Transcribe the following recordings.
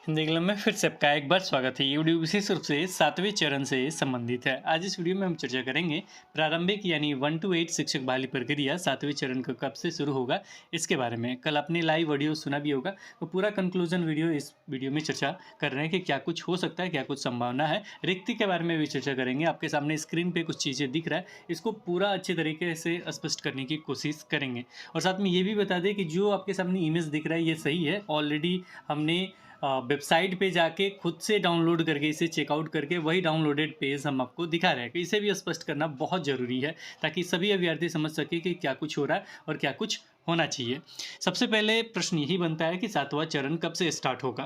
Hindi club में फिर से आपका एक बार स्वागत है। ये वीडियो विशेष रूप से 7वें चरण से संबंधित है। आज इस वीडियो में हम चर्चा करेंगे प्रारंभिक यानी 1 to 8 शिक्षक बहाली प्रक्रिया 7वें चरण का कब से शुरू होगा इसके बारे में। कल आपने लाइव ऑडियो सुना भी होगा, तो पूरा कंक्लूजन वीडियो इस वीडियो में चर्चा कर रहे हैं कि क्या कुछ हो सकता है, क्या कुछ संभावना है। रिक्ति के बारे में भी चर्चा करेंगे। आपके सामने स्क्रीन पर कुछ चीज़ें दिख रहा है, इसको पूरा अच्छे तरीके से स्पष्ट करने की कोशिश करेंगे। और साथ में ये भी बता दें कि जो आपके सामने इमेज दिख रहा है ये सही है। ऑलरेडी हमने वेबसाइट पे जाके खुद से डाउनलोड करके इसे चेकआउट करके वही डाउनलोडेड पेज हम आपको दिखा रहे हैं। तो इसे भी स्पष्ट करना बहुत ज़रूरी है ताकि सभी अभ्यर्थी समझ सके कि क्या कुछ हो रहा है और क्या कुछ होना चाहिए। सबसे पहले प्रश्न यही बनता है कि 7वां चरण कब से स्टार्ट होगा।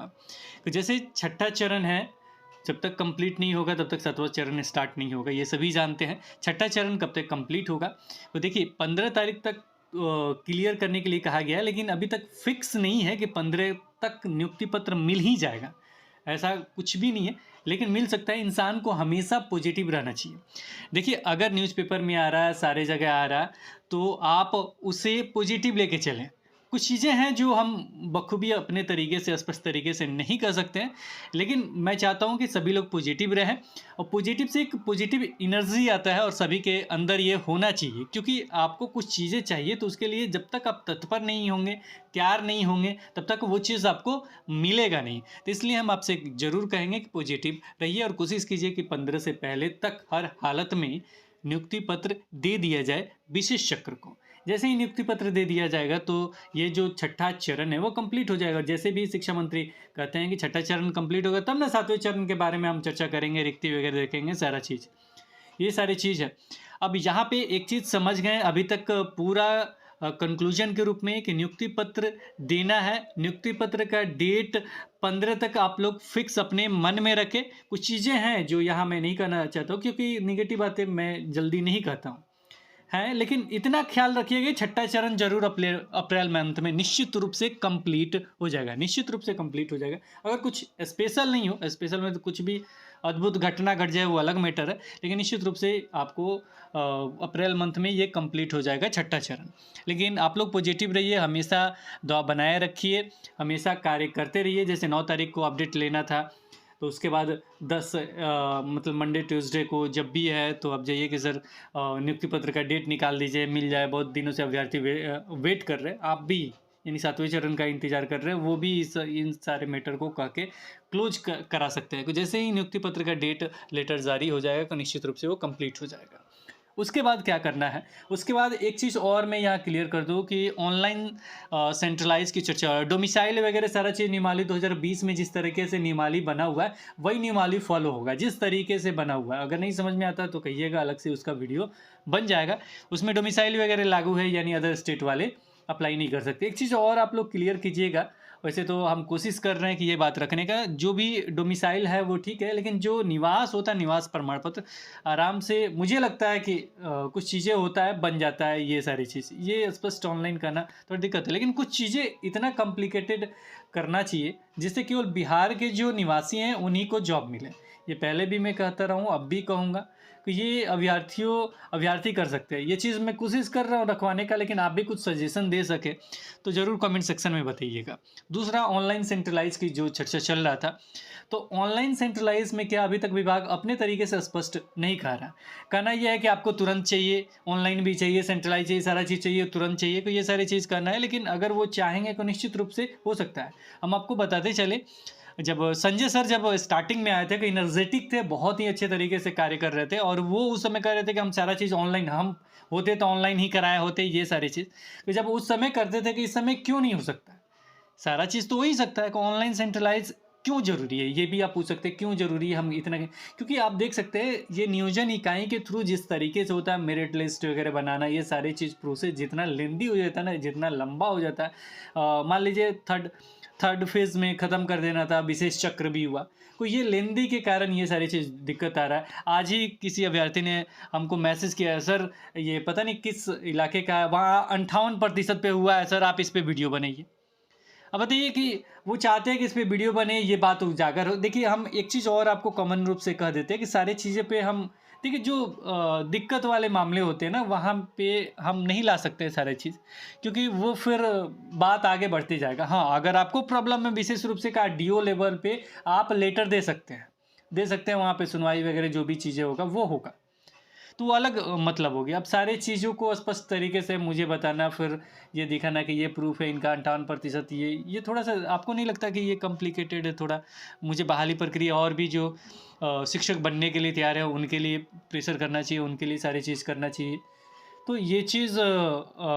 तो जैसे छठा चरण है, जब तक कंप्लीट नहीं होगा तब तक 7वां चरण स्टार्ट नहीं होगा, ये सभी जानते हैं। छठा चरण कब तक कंप्लीट होगा, तो देखिए 15 तारीख तक क्लियर करने के लिए कहा गया है, लेकिन अभी तक फिक्स नहीं है कि 15 तक नियुक्ति पत्र मिल ही जाएगा, ऐसा कुछ भी नहीं है। लेकिन मिल सकता है। इंसान को हमेशा पॉजिटिव रहना चाहिए। देखिए, अगर न्यूज़पेपर में आ रहा है, सारे जगह आ रहा है, तो आप उसे पॉजिटिव लेके चलें। कुछ चीज़ें हैं जो हम बखूबी अपने तरीके से, स्पष्ट तरीके से नहीं कर सकते हैं, लेकिन मैं चाहता हूं कि सभी लोग पॉजिटिव रहें। और पॉजिटिव से एक पॉजिटिव एनर्जी आता है और सभी के अंदर ये होना चाहिए, क्योंकि आपको कुछ चीज़ें चाहिए तो उसके लिए जब तक आप तत्पर नहीं होंगे, तैयार नहीं होंगे, तब तक वो चीज़ आपको मिलेगा नहीं। तो इसलिए हम आपसे ज़रूर कहेंगे कि पॉजिटिव रहिए और कोशिश कीजिए कि 15 से पहले तक हर हालत में नियुक्ति पत्र दे दिया जाए विशेष चक्र को। जैसे ही नियुक्ति पत्र दे दिया जाएगा तो ये जो छठा चरण है वो कंप्लीट हो जाएगा। जैसे भी शिक्षा मंत्री कहते हैं कि छठा चरण कंप्लीट होगा तब ना 7वें चरण के बारे में हम चर्चा करेंगे, रिक्ति वगैरह देखेंगे, सारा चीज़, ये सारी चीज़ है। अब यहाँ पे एक चीज़ समझ गए अभी तक पूरा कंक्लूजन के रूप में कि नियुक्ति पत्र देना है। नियुक्ति पत्र का डेट 15 तक आप लोग फिक्स अपने मन में रखें। कुछ चीज़ें हैं जो यहाँ मैं नहीं कहना चाहता हूँ, क्योंकि निगेटिव बातें मैं जल्दी नहीं कहता हूँ है, लेकिन इतना ख्याल रखिएगा कि छठा चरण जरूर अप्रैल मंथ में निश्चित रूप से कंप्लीट हो जाएगा, निश्चित रूप से कंप्लीट हो जाएगा। अगर कुछ स्पेशल नहीं हो, स्पेशल में तो कुछ भी अद्भुत घटना घट जाए वो अलग मैटर है, लेकिन निश्चित रूप से आपको अप्रैल मंथ में ये कंप्लीट हो जाएगा छठा चरण। लेकिन आप लोग पॉजिटिव रहिए, हमेशा दुआ बनाए रखिए, हमेशा कार्य करते रहिए। जैसे 9 तारीख को अपडेट लेना था, तो उसके बाद 10 मतलब मंडे ट्यूसडे को जब भी है तो आप जाइए कि सर नियुक्ति पत्र का डेट निकाल दीजिए, मिल जाए। बहुत दिनों से अभ्यर्थी वेट कर रहे हैं, आप भी यानी 7वें चरण का इंतजार कर रहे हैं, वो भी इन सारे मैटर को कह के क्लोज करा सकते हैं। तो जैसे ही नियुक्ति पत्र का डेट लेटर जारी हो जाएगा तो निश्चित रूप से वो कंप्लीट हो जाएगा। उसके बाद क्या करना है, उसके बाद एक चीज़ और मैं यहाँ क्लियर कर दूँ कि ऑनलाइन सेंट्रलाइज की चर्चा, डोमिसाइल वगैरह सारा चीज़ नियमावली 2020 में जिस तरीके से नियमावली बना हुआ है वही नियमावली फॉलो होगा, जिस तरीके से बना हुआ है। अगर नहीं समझ में आता तो कहिएगा, अलग से उसका वीडियो बन जाएगा। उसमें डोमिसाइल वगैरह लागू है, यानी अदर स्टेट वाले अप्लाई नहीं कर सकते। एक चीज़ और आप लोग क्लियर कीजिएगा, वैसे तो हम कोशिश कर रहे हैं कि ये बात रखने का, जो भी डोमिसाइल है वो ठीक है, लेकिन जो निवास होता है, निवास प्रमाण पत्र आराम से, मुझे लगता है कि कुछ चीज़ें होता है बन जाता है। ये सारी चीज़ ये स्पष्ट ऑनलाइन करना थोड़ी दिक्कत है, लेकिन कुछ चीज़ें इतना कॉम्प्लिकेटेड करना चाहिए जिससे केवल बिहार के जो निवासी हैं उन्हीं को जॉब मिले। ये पहले भी मैं कहता रहा हूँ, अब भी कहूँगा कि ये अभ्यर्थी कर सकते हैं। ये चीज़ मैं कोशिश कर रहा हूँ रखवाने का, लेकिन आप भी कुछ सजेशन दे सके तो ज़रूर कमेंट सेक्शन में बताइएगा। दूसरा, ऑनलाइन सेंट्रलाइज की जो चर्चा चल रहा था, तो ऑनलाइन सेंट्रलाइज में क्या अभी तक विभाग अपने तरीके से स्पष्ट नहीं कह रहा। कहना यह है कि आपको तुरंत चाहिए, ऑनलाइन भी चाहिए, सेंट्रलाइज चाहिए, सारा चीज़ चाहिए, तुरंत चाहिए, तो ये सारी चीज़ करना है। लेकिन अगर वो चाहेंगे तो निश्चित रूप से हो सकता है। हम आपको बताते चले, जब संजय सर जब स्टार्टिंग में आए थे, कि एनर्जेटिक थे, बहुत ही अच्छे तरीके से कार्य कर रहे थे, और वो उस समय कह रहे थे कि हम सारा चीज़ ऑनलाइन, हम होते तो ऑनलाइन ही कराए होते, ये सारी चीज़। तो जब उस समय करते थे कि इस समय क्यों नहीं हो सकता, सारा चीज़ तो हो ही सकता है, कि ऑनलाइन सेंट्रलाइज क्यों जरूरी है, ये भी आप पूछ सकते हैं क्यों जरूरी है। हम इतना, क्योंकि आप देख सकते हैं ये नियोजन इकाई के थ्रू जिस तरीके से होता है, मेरिट लिस्ट वगैरह बनाना, ये सारी चीज़ प्रोसेस जितना लेंदी हो जाता है ना, जितना लंबा हो जाता है, मान लीजिए थर्ड फेज में ख़त्म कर देना था, विशेष चक्र भी हुआ, तो ये लेंदी के कारण ये सारी चीज़ दिक्कत आ रहा है। आज ही किसी अभ्यर्थी ने हमको मैसेज किया है, सर ये पता नहीं किस इलाके का है, वहाँ 58% पे हुआ है सर, आप इस पर वीडियो बनाइए। अब बताइए कि वो चाहते हैं कि इस पे वीडियो बने, ये बात उजागर हो। देखिए हम एक चीज़ और आपको कॉमन रूप से कह देते हैं कि सारी चीज़ें पे हम, देखिए जो दिक्कत वाले मामले होते हैं ना, वहाँ पे हम नहीं ला सकते हैं सारी चीज़, क्योंकि वो फिर बात आगे बढ़ते जाएगा। हाँ, अगर आपको प्रॉब्लम है विशेष रूप से का डीओ लेवल पे आप लेटर दे सकते हैं, वहाँ पे सुनवाई वगैरह जो भी चीज़ें होगा वो होगा। तो वो अलग मतलब हो गया। अब सारे चीज़ों को स्पष्ट तरीके से मुझे बताना, फिर ये दिखाना कि ये प्रूफ है इनका 58%, ये थोड़ा-सा आपको नहीं लगता कि ये कॉम्प्लिकेटेड है थोड़ा? मुझे बहाली प्रक्रिया और भी जो शिक्षक बनने के लिए तैयार हैं उनके लिए प्रेशर करना चाहिए, उनके लिए सारी चीज़ करना चाहिए। तो ये चीज़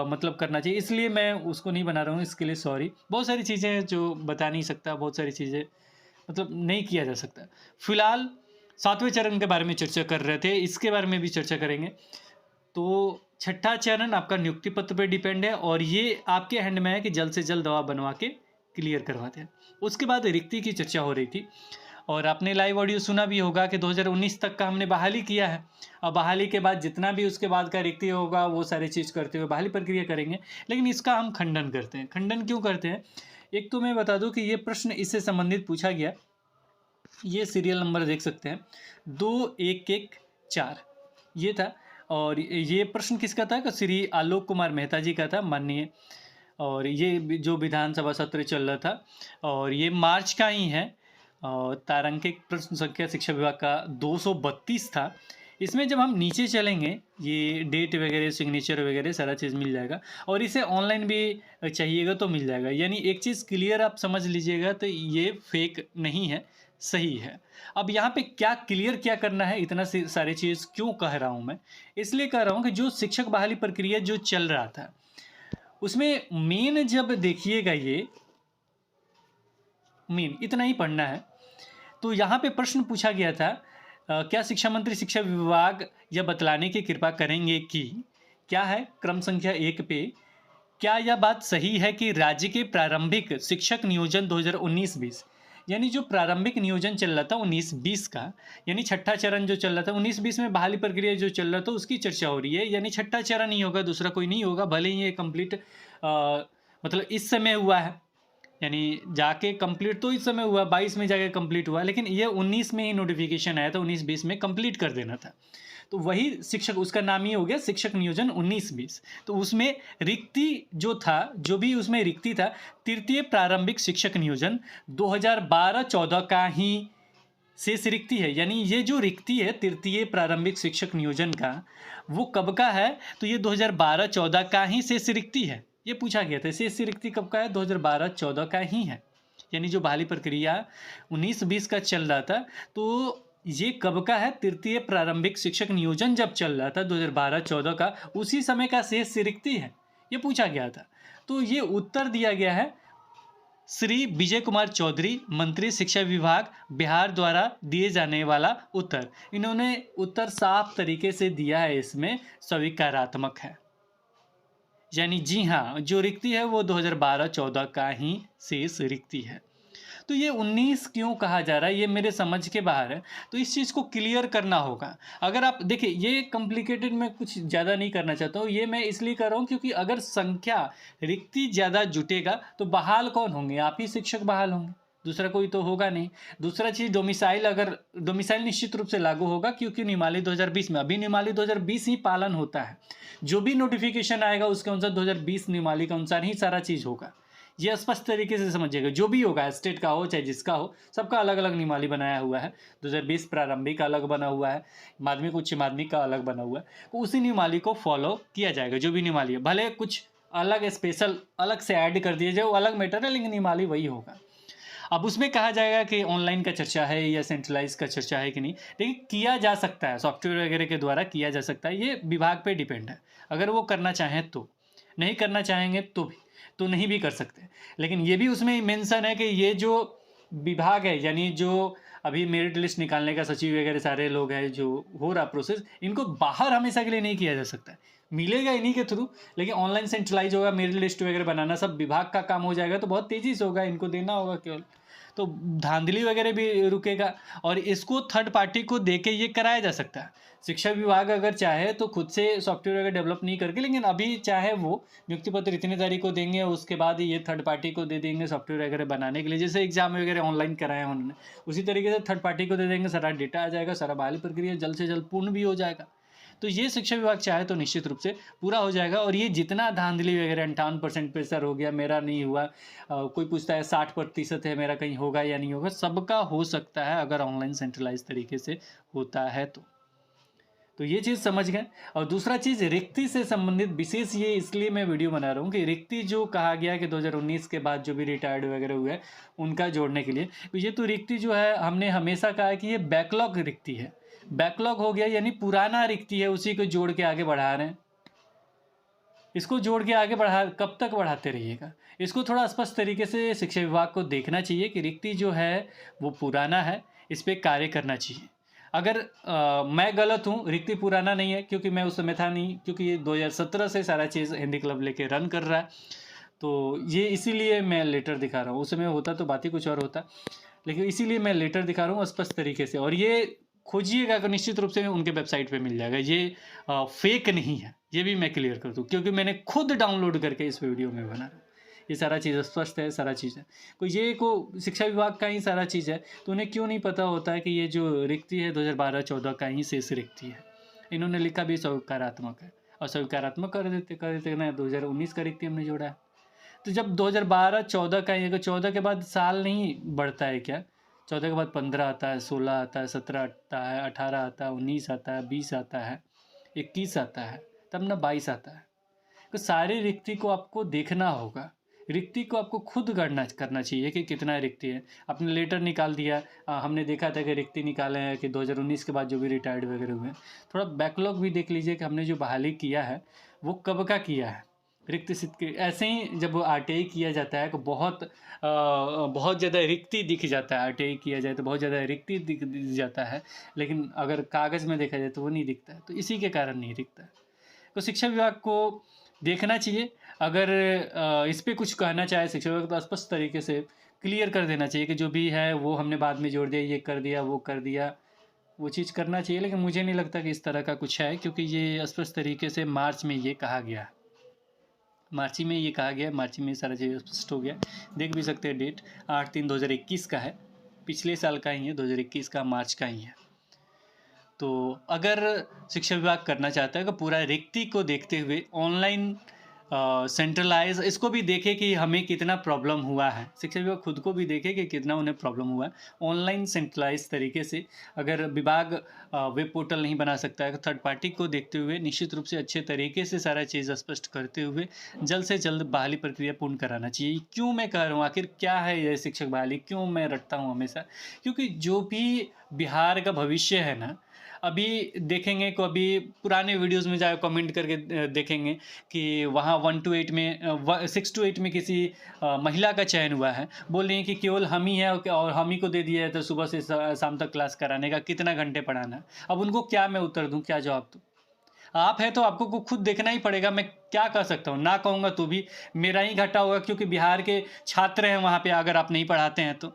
मतलब करना चाहिए, इसलिए मैं उसको नहीं बना रहा हूँ, इसके लिए सॉरी। बहुत सारी चीज़ें हैं जो बता नहीं सकता, बहुत सारी चीज़ें मतलब नहीं किया जा सकता। फिलहाल 7वें चरण के बारे में चर्चा कर रहे थे, इसके बारे में भी चर्चा करेंगे। तो छठा चरण आपका नियुक्ति पत्र पे डिपेंड है और ये आपके हैंड में है कि जल्द से जल्द दवा बनवा के क्लियर करवाते हैं। उसके बाद रिक्ति की चर्चा हो रही थी और आपने लाइव ऑडियो सुना भी होगा कि 2019 तक का हमने बहाली किया है। अब बहाली के बाद जितना भी उसके बाद का रिक्ति होगा वो सारी चीज़ करते हुए बहाली प्रक्रिया करेंगे। लेकिन इसका हम खंडन करते हैं। खंडन क्यों करते हैं? एक तो मैं बता दूं कि ये प्रश्न इससे संबंधित पूछा गया, ये सीरियल नंबर देख सकते हैं 2114 ये था। और ये प्रश्न किसका था? कि श्री आलोक कुमार मेहता जी का था, माननीय। और ये जो विधानसभा सत्र चल रहा था और ये मार्च का ही है। और तारांकित प्रश्न संख्या शिक्षा विभाग का 232 था। इसमें जब हम नीचे चलेंगे ये डेट वगैरह सिग्नेचर वगैरह सारा चीज़ मिल जाएगा और इसे ऑनलाइन भी चाहिएगा तो मिल जाएगा। यानी एक चीज़ क्लियर आप समझ लीजिएगा, तो ये फेक नहीं है, सही है। अब यहाँ पे क्या क्लियर क्या करना है, इतना सारी चीज़ क्यों कह रहा हूँ मैं? इसलिए कह रहा हूँ कि जो शिक्षक बहाली प्रक्रिया जो चल रहा था उसमें मेन जब देखिएगा, ये मेन इतना ही पढ़ना है। तो यहाँ पे प्रश्न पूछा गया था, क्या शिक्षा मंत्री शिक्षा विभाग यह बतलाने की कृपा करेंगे कि क्या है क्रम संख्या 1 पे, क्या यह बात सही है कि राज्य के प्रारंभिक शिक्षक नियोजन 2019-20 यानी जो प्रारंभिक नियोजन चल रहा था 19-20 का, यानी छठा चरण जो चल रहा था 19-20 में बहाली प्रक्रिया जो चल रहा था उसकी चर्चा हो रही है। यानी छठा चरण ही होगा, दूसरा कोई नहीं होगा, भले ही ये कंप्लीट मतलब इस समय हुआ है, यानी जाके कंप्लीट तो इस समय हुआ 22 में जाके कंप्लीट हुआ, लेकिन ये 19 में ही नोटिफिकेशन आया था, 19-20 में कंप्लीट कर देना था। तो वही शिक्षक, उसका नाम ही हो गया शिक्षक नियोजन 19-20। तो उसमें रिक्ति जो था, जो भी उसमें रिक्ति था, तृतीय प्रारंभिक शिक्षक नियोजन 2012-14 का ही शेष रिक्ति है। यानी ये जो रिक्ति है तृतीय प्रारंभिक शिक्षक नियोजन का, वो कब का है? तो ये 2012-14 का ही शेष रिक्ति है। ये पूछा गया था शेष रिक्ति कब का है? 2012-14 का ही है। यानी जो बहाली प्रक्रिया 19-20 का चल रहा था, तो ये कब का है? तृतीय प्रारंभिक शिक्षक नियोजन जब चल रहा था 2012-14 का, उसी समय का शेष रिक्ति है, ये पूछा गया था। तो ये उत्तर दिया गया है श्री विजय कुमार चौधरी, मंत्री शिक्षा विभाग, बिहार द्वारा दिए जाने वाला उत्तर। इन्होंने उत्तर साफ तरीके से दिया है, इसमें स्वीकारात्मक है। यानी जी हाँ, जो रिक्ति है वो 2012-14 का ही शेष रिक्ति है। तो ये 19 क्यों कहा जा रहा है, ये मेरे समझ के बाहर है। तो इस चीज़ को क्लियर करना होगा। अगर आप देखिए, ये कॉम्प्लिकेटेड मैं कुछ ज़्यादा नहीं करना चाहता हूँ, ये मैं इसलिए कर रहा हूँ क्योंकि अगर संख्या रिक्ति ज़्यादा जुटेगा तो बहाल कौन होंगे? आप ही शिक्षक बहाल होंगे, दूसरा कोई तो होगा नहीं। दूसरा चीज़ डोमिसाइल, अगर डोमिसाइल निश्चित रूप से लागू होगा क्योंकि नियमावली 2020 में, अभी नियमावली 2020 ही पालन होता है। जो भी नोटिफिकेशन आएगा उसके अनुसार 2020 नियमावली के अनुसार ही सारा चीज़ होगा। ये स्पष्ट तरीके से समझिएगा, जो भी होगा स्टेट का हो चाहे जिसका हो, सबका अलग अलग नियमावली बनाया हुआ है। 2020 प्रारंभिक का अलग बना हुआ है, माध्यमिक उच्च माध्यमिक का अलग बना हुआ है। तो उसी नियमावली को फॉलो किया जाएगा, जो भी नियमावली है। भले कुछ अलग स्पेशल अलग से ऐड कर दिया जाए, वो अलग मैटर है, लेकिन नियमावली वही होगा। अब उसमें कहा जाएगा कि ऑनलाइन का चर्चा है या सेंट्रलाइज का चर्चा है कि नहीं, लेकिन किया जा सकता है, सॉफ्टवेयर वगैरह के द्वारा किया जा सकता है। ये विभाग पे डिपेंड है, अगर वो करना चाहें तो। नहीं करना चाहेंगे तो नहीं भी कर सकते। लेकिन ये भी उसमें मेंशन है कि ये जो विभाग है, यानी जो अभी मेरिट लिस्ट निकालने का सचिव वगैरह सारे लोग हैं, जो हो रहा प्रोसेस, इनको बाहर हमेशा के लिए नहीं किया जा सकता है। मिलेगा इन्हीं के थ्रू, लेकिन ऑनलाइन सेंट्रलाइज होगा, मेरिट लिस्ट वगैरह बनाना सब विभाग का काम हो जाएगा, तो बहुत तेज़ी से होगा, इनको देना होगा केवल। तो धांधली वगैरह भी रुकेगा और इसको थर्ड पार्टी को दे के ये कराया जा सकता है। शिक्षा विभाग अगर चाहे तो खुद से सॉफ्टवेयर वगैरह डेवलप नहीं करके, लेकिन अभी चाहे वो नियुक्ति पत्र इतनी तारीख को देंगे, उसके बाद ही ये थर्ड पार्टी को दे देंगे सॉफ्टवेयर वगैरह बनाने के लिए, जैसे एग्जाम वगैरह ऑनलाइन कराए उन्होंने, उसी तरीके से थर्ड पार्टी को दे देंगे, सारा डेटा आ जाएगा, सारा बहाली प्रक्रिया जल्द से जल्द पूर्ण भी हो जाएगा। तो ये शिक्षा विभाग चाहे तो निश्चित रूप से पूरा हो जाएगा। और ये जितना धांधली वगैरह 58% पे सर हो गया, मेरा नहीं हुआ, कोई पूछता है 60% है, मेरा कहीं होगा या नहीं होगा, सबका हो सकता है अगर ऑनलाइन सेंट्रलाइज तरीके से होता है तो ये चीज़ समझ गए। और दूसरा चीज़ रिक्ति से संबंधित विशेष ये इसलिए मैं वीडियो बना रहा हूँ कि रिक्ति जो कहा गया कि 2019 के बाद जो भी रिटायर्ड वगैरह हुए उनका जोड़ने के लिए, तो ये तो रिक्ति जो है हमने हमेशा कहा है कि ये बैकलॉग रिक्ति है। बैकलॉग हो गया यानी पुराना रिक्ति है, उसी को जोड़ के आगे बढ़ा रहे हैं। इसको जोड़ के आगे बढ़ा कब तक बढ़ाते रहिएगा। इसको थोड़ा स्पष्ट तरीके से शिक्षा विभाग को देखना चाहिए कि रिक्ति जो है वो पुराना है, इस पर कार्य करना चाहिए। अगर मैं गलत हूँ, रिक्ति पुराना नहीं है, क्योंकि मैं उस समय था नहीं, क्योंकि ये 2017 से सारा चीज़ हिंदी क्लब लेके रन कर रहा है, तो ये इसीलिए मैं लेटर दिखा रहा हूँ। उस समय होता तो बात ही कुछ और होता, लेकिन इसीलिए मैं लेटर दिखा रहा हूँ स्पष्ट तरीके से। और ये खोजिएगा कि निश्चित रूप से उनके वेबसाइट पे मिल जाएगा, ये फेक नहीं है, ये भी मैं क्लियर कर दूँ, क्योंकि मैंने खुद डाउनलोड करके इस वीडियो में बना रहा हूँ। ये सारा चीज़ स्पष्ट है, सारा चीज़ है। कोई ये को शिक्षा विभाग का ही सारा चीज़ है, तो उन्हें क्यों नहीं पता होता है कि ये जो रिक्ति है 2012-14 का ही शेष रिक्ति है। इन्होंने लिखा भी स्वीकारात्मक है और स्वीकारात्मक कर देते ना, 2019 का रिक्ति हमने जोड़ा है। तो जब 2012-14 का ही है, 14 के बाद साल नहीं बढ़ता है क्या? 14 के बाद 15 आता है, 16 आता है, 17 आता है, 18 आता है, 19 आता है, 20 आता है, 21 आता है, तब ना 22 आता है। तो सारी रिक्ति को आपको देखना होगा, रिक्ति को आपको खुद गणना करना चाहिए कि कितना रिक्ति है। आपने लेटर निकाल दिया, हमने देखा था कि रिक्ति निकाले हैं कि 2019 के बाद जो भी रिटायर्ड वगैरह हुए, थोड़ा बैकलॉग भी देख लीजिए कि हमने जो बहाली किया है वो कब का किया है। रिक्त सिद्ध के ऐसे ही जब आरटीआई किया जाता है तो बहुत ज़्यादा रिक्ति दिख जाता है। आरटीआई किया जाए तो बहुत ज़्यादा रिक्ति दिख जाता है, लेकिन अगर कागज़ में देखा जाए तो वो नहीं दिखता है, तो इसी के कारण नहीं दिखता है। तो शिक्षा विभाग को देखना चाहिए। अगर इस पर कुछ कहना चाहे शिक्षा विभाग तो स्पष्ट तरीके से क्लियर कर देना चाहिए कि जो भी है वो हमने बाद में जोड़ दिया, ये कर दिया, वो कर दिया, वो चीज़ करना चाहिए। लेकिन मुझे नहीं लगता कि इस तरह का कुछ है, क्योंकि ये स्पष्ट तरीके से मार्च में ये कहा गया, मार्च में ये कहा गया, मार्च में सारा चीज़ स्पष्ट हो गया। देख भी सकते हैं, डेट 8/3/2021 का है, पिछले साल का ही है, 2021 का मार्च का ही है। तो अगर शिक्षा विभाग करना चाहता है कि पूरा रिक्ति को देखते हुए ऑनलाइन सेंट्रलाइज, इसको भी देखे कि हमें कितना प्रॉब्लम हुआ है, शिक्षा विभाग खुद को भी देखे कि कितना उन्हें प्रॉब्लम हुआ है ऑनलाइन सेंट्रलाइज तरीके से। अगर विभाग वेब पोर्टल नहीं बना सकता है तो थर्ड पार्टी को देखते हुए निश्चित रूप से अच्छे तरीके से सारा चीज़ स्पष्ट करते हुए जल्द से जल्द बहाली प्रक्रिया पूर्ण कराना चाहिए। क्यों मैं कह रहा हूँ, आखिर क्या है यह शिक्षक बहाली, क्यों मैं रटता हूँ हमेशा, क्योंकि जो भी बिहार का भविष्य है ना, अभी देखेंगे को अभी पुराने वीडियोस में जाए कमेंट करके देखेंगे कि वहाँ 1 to 8 में 6 to 8 में किसी महिला का चयन हुआ है। बोल रही हैं कि केवल हम ही है और हम ही को दे दिया है तो सुबह से शाम तक क्लास कराने का, कितना घंटे पढ़ाना है। अब उनको क्या मैं उत्तर दूँ, क्या जवाब दूँ? आप है तो आपको को खुद देखना ही पड़ेगा। मैं क्या कर सकता हूँ, ना कहूँगा तो भी मेरा ही घाटा होगा, क्योंकि बिहार के छात्र हैं वहाँ पे। अगर आप नहीं पढ़ाते हैं तो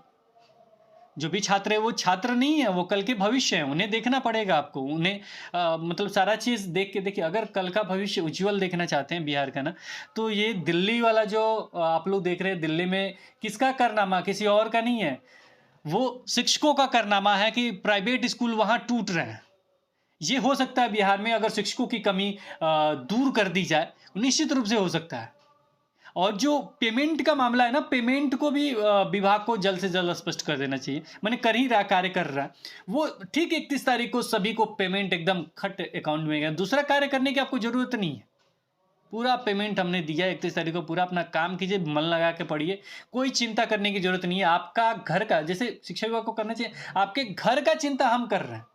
जो भी छात्र है वो छात्र नहीं है, वो कल के भविष्य है, उन्हें देखना पड़ेगा आपको। उन्हें मतलब सारा चीज़ देख के देखिए, अगर कल का भविष्य उज्जवल देखना चाहते हैं बिहार का ना, तो ये दिल्ली वाला जो आप लोग देख रहे हैं, दिल्ली में किसका कारनामा, किसी और का नहीं है, वो शिक्षकों का कारनामा है कि प्राइवेट स्कूल वहाँ टूट रहे हैं। ये हो सकता है बिहार में अगर शिक्षकों की कमी दूर कर दी जाए, निश्चित रूप से हो सकता है। और जो पेमेंट का मामला है ना, पेमेंट को भी विभाग को जल्द से जल्द स्पष्ट कर देना चाहिए। मैंने कर ही रहा, कार्य कर रहा है वो, ठीक 31 तारीख को सभी को पेमेंट एकदम खट अकाउंट में गया। दूसरा कार्य करने की आपको ज़रूरत नहीं है, पूरा पेमेंट हमने दिया 31 तारीख को। पूरा अपना काम कीजिए, मन लगा के पढ़िए, कोई चिंता करने की जरूरत नहीं है। आपका घर का, जैसे शिक्षा विभाग को करना चाहिए, आपके घर का चिंता हम कर रहे हैं,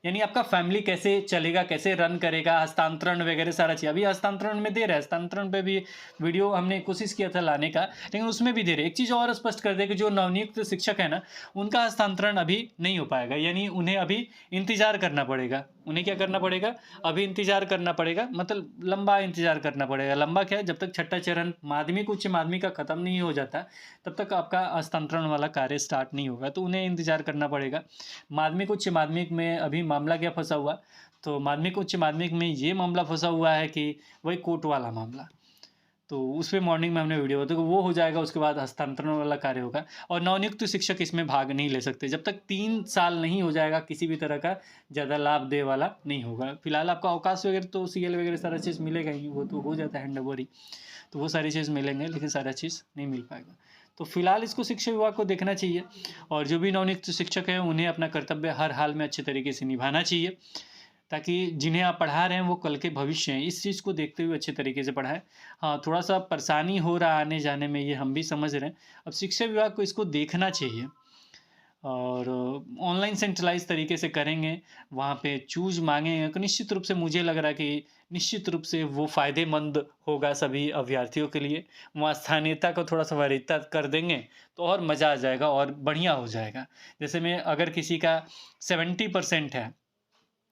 यानी आपका फैमिली कैसे चलेगा, कैसे रन करेगा, हस्तांतरण वगैरह सारा चीज़। अभी हस्तांतरण में दे रहा है, हस्तांतरण पे भी वीडियो हमने कोशिश किया था लाने का, लेकिन उसमें भी दे रहे। एक चीज़ और स्पष्ट कर दे कि जो नवनियुक्त शिक्षक है ना, उनका हस्तांतरण अभी नहीं हो पाएगा, यानी उन्हें अभी इंतजार करना पड़ेगा। उन्हें क्या करना पड़ेगा, अभी इंतज़ार करना पड़ेगा, मतलब लंबा इंतज़ार करना पड़ेगा। लंबा क्या है, जब तक छठा चरण माध्यमिक उच्च माध्यमिक का खत्म नहीं हो जाता, तब तक आपका हस्तांतरण वाला कार्य स्टार्ट नहीं होगा, तो उन्हें इंतज़ार करना पड़ेगा। माध्यमिक उच्च माध्यमिक में अभी मामला क्या फँसा हुआ, तो माध्यमिक उच्च माध्यमिक में ये मामला फँसा हुआ है कि वही कोर्ट वाला मामला, तो उस पे मॉर्निंग में हमने वीडियो तो वो हो जाएगा, उसके बाद हस्तांतरण वाला कार्य होगा। और नवनियुक्त शिक्षक इसमें भाग नहीं ले सकते, जब तक 3 साल नहीं हो जाएगा किसी भी तरह का ज़्यादा लाभ दे वाला नहीं होगा। फिलहाल आपका अवकाश वगैरह तो सीएल वगैरह सारा चीज़ मिलेगा ही, वो तो हो जाता है हैंडओवर ही, तो वो सारी चीज़ मिलेंगे, लेकिन सारा चीज़ नहीं मिल पाएगा। तो फिलहाल इसको शिक्षा विभाग को देखना चाहिए, और जो भी नवनियुक्त शिक्षक हैं उन्हें अपना कर्तव्य हर हाल में अच्छे तरीके से निभाना चाहिए, ताकि जिन्हें आप पढ़ा रहे हैं वो कल के भविष्य हैं, इस चीज़ को देखते हुए अच्छे तरीके से पढ़ाएं। हाँ, थोड़ा-सा परेशानी हो रहा है आने-जाने में, ये हम भी समझ रहे हैं। अब शिक्षा विभाग को इसको देखना चाहिए, और ऑनलाइन सेंट्रलाइज़ तरीके से करेंगे, वहाँ पे चूज़ माँगेंगे, तो निश्चित रूप से मुझे लग रहा है कि निश्चित रूप से वो फ़ायदेमंद होगा सभी अभ्यर्थियों के लिए। वहाँ स्थानीयता को थोड़ा-सा वरीयता कर देंगे, तो और मज़ा आ जाएगा और बढ़िया हो जाएगा। जैसे में अगर किसी का 70% है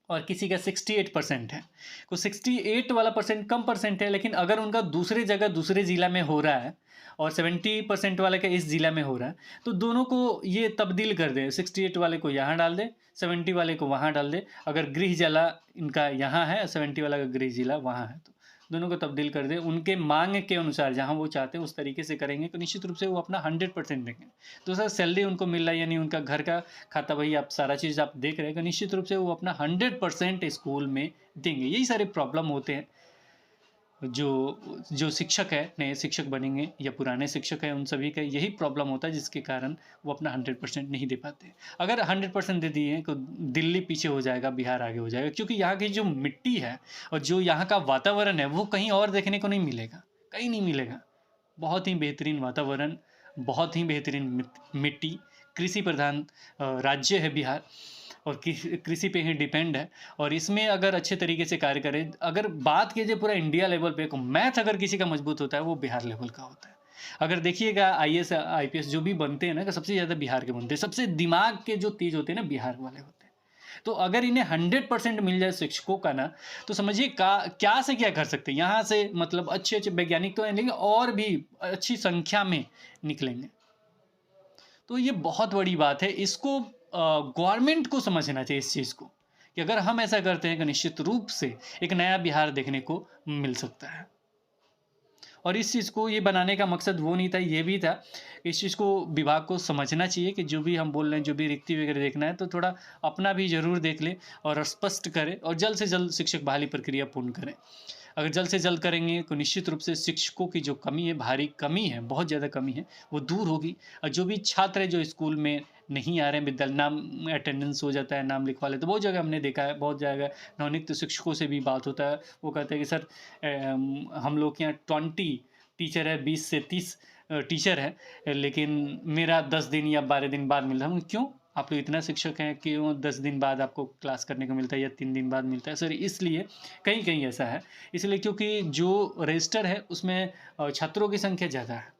और किसी का 68% है, तो 68 वाला परसेंट कम परसेंट है, लेकिन अगर उनका दूसरे जगह दूसरे ज़िला में हो रहा है और 70% वाले का इस ज़िला में हो रहा है, तो दोनों को ये तब्दील कर दें, 68 वाले को यहाँ डाल दें, 70 वाले को वहाँ डाल दें। अगर गृह जिला इनका यहाँ है, 70 वाला का गृह जिला वहाँ है, तो दोनों को तब्दील कर दें। उनके मांग के अनुसार जहाँ वो चाहते हैं उस तरीके से करेंगे, तो निश्चित रूप से वो अपना 100% देंगे। तो सर सैलरी उनको मिल रहा है, यानी उनका घर का खाता वही आप सारा चीज़ आप देख रहे हैं, तो निश्चित रूप से वो अपना 100% स्कूल में देंगे। यही सारे प्रॉब्लम होते हैं, जो शिक्षक है, नए शिक्षक बनेंगे या पुराने शिक्षक हैं, उन सभी का यही प्रॉब्लम होता है, जिसके कारण वो अपना 100% नहीं दे पाते। अगर 100% दे दिए तो दिल्ली पीछे हो जाएगा, बिहार आगे हो जाएगा, क्योंकि यहाँ की जो मिट्टी है और जो यहाँ का वातावरण है वो कहीं और देखने को नहीं मिलेगा, कहीं नहीं मिलेगा। बहुत ही बेहतरीन वातावरण, बहुत ही बेहतरीन मिट्टी, कृषि प्रधान राज्य है बिहार, और कृषि पे ही डिपेंड है। और इसमें अगर अच्छे तरीके से कार्य करें, अगर बात कीजिए पूरा इंडिया लेवल पे, तो मैथ अगर किसी का मजबूत होता है वो बिहार लेवल का होता है। अगर देखिएगा आईएएस आईपीएस जो भी बनते हैं ना, सबसे ज़्यादा बिहार के बनते हैं, सबसे दिमाग के जो तेज होते हैं ना, बिहार वाले होते हैं। तो अगर इन्हें 100% मिल जाए शिक्षकों का ना, तो समझिए क्या से क्या कर सकते हैं। यहाँ से मतलब अच्छे अच्छे वैज्ञानिक तो हैं, लेकिन और भी अच्छी संख्या में निकलेंगे। तो ये बहुत बड़ी बात है, इसको गवर्नमेंट को समझना चाहिए इस चीज़ को, कि अगर हम ऐसा करते हैं कि निश्चित रूप से एक नया बिहार देखने को मिल सकता है। और इस चीज़ को ये बनाने का मकसद वो नहीं था, ये भी था कि इस चीज़ को विभाग को समझना चाहिए कि जो भी हम बोल रहे हैं, जो भी रिक्ति वगैरह देखना है, तो थोड़ा अपना भी ज़रूर देख लें और स्पष्ट करें, और जल्द से जल्द शिक्षक बहाली प्रक्रिया पूर्ण करें। अगर जल्द से जल्द करेंगे तो निश्चित रूप से शिक्षकों की जो कमी है, भारी कमी है, बहुत ज़्यादा कमी है, वो दूर होगी। और जो भी छात्र है जो स्कूल में नहीं आ रहे हैं, विद्यालय नाम अटेंडेंस हो जाता है, नाम लिखवा लेते, बहुत जगह हमने देखा है, बहुत जगह नवनियुक्त शिक्षकों से भी बात होता है, वो कहते हैं कि सर हम लोग के यहाँ 20 टीचर है, 20 से 30 टीचर है, लेकिन मेरा 10 दिन या 12 दिन बाद मिल रहा है। क्यों? आप लोग इतना शिक्षक हैं, क्यों 10 दिन बाद आपको क्लास करने को मिलता है या 3 दिन बाद मिलता है? सर इसलिए, कहीं-कहीं ऐसा है, इसलिए क्योंकि जो रजिस्टर है उसमें छात्रों की संख्या ज़्यादा है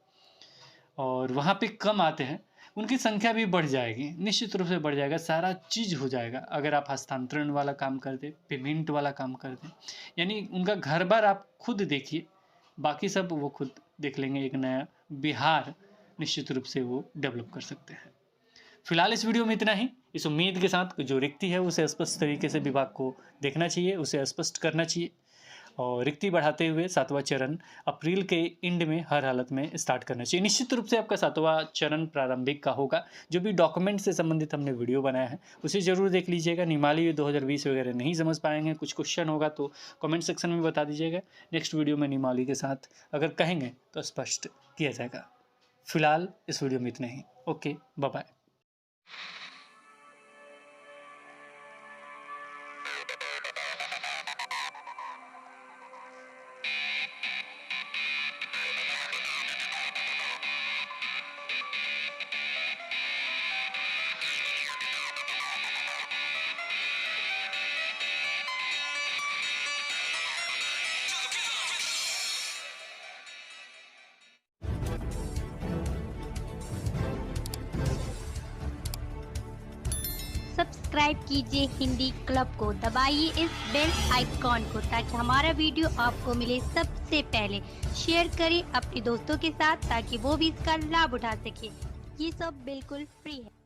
और वहाँ पे कम आते हैं, उनकी संख्या भी बढ़ जाएगी, निश्चित रूप से बढ़ जाएगा, सारा चीज़ हो जाएगा। अगर आप हस्तांतरण वाला काम कर दें, पेमेंट वाला काम कर दें, यानी उनका घर-बार आप खुद देखिए, बाकी सब वो खुद देख लेंगे। एक नया बिहार निश्चित रूप से वो डेवलप कर सकते हैं। फिलहाल इस वीडियो में इतना ही, इस उम्मीद के साथ कि जो रिक्ति है उसे स्पष्ट तरीके से विभाग को देखना चाहिए, उसे स्पष्ट करना चाहिए, और रिक्ति बढ़ाते हुए 7वां चरण अप्रैल के एंड में हर हालत में स्टार्ट करना चाहिए। निश्चित रूप से आपका 7वां चरण प्रारंभिक का होगा। जो भी डॉक्यूमेंट से संबंधित हमने वीडियो बनाया है उसे ज़रूर देख लीजिएगा। निमाली 2020 वगैरह नहीं समझ पाएंगे, कुछ क्वेश्चन होगा तो कमेंट सेक्शन में बता दीजिएगा। नेक्स्ट वीडियो में निमाली के साथ अगर कहेंगे तो स्पष्ट किया जाएगा। फिलहाल इस वीडियो में इतना ही। Okay, bye bye. सब्सक्राइब कीजिए हिंदी क्लब को, दबाइए इस बेल आइकॉन को ताकि हमारा वीडियो आपको मिले सबसे पहले। शेयर करें अपने दोस्तों के साथ ताकि वो भी इसका लाभ उठा सके। ये सब बिल्कुल फ्री है।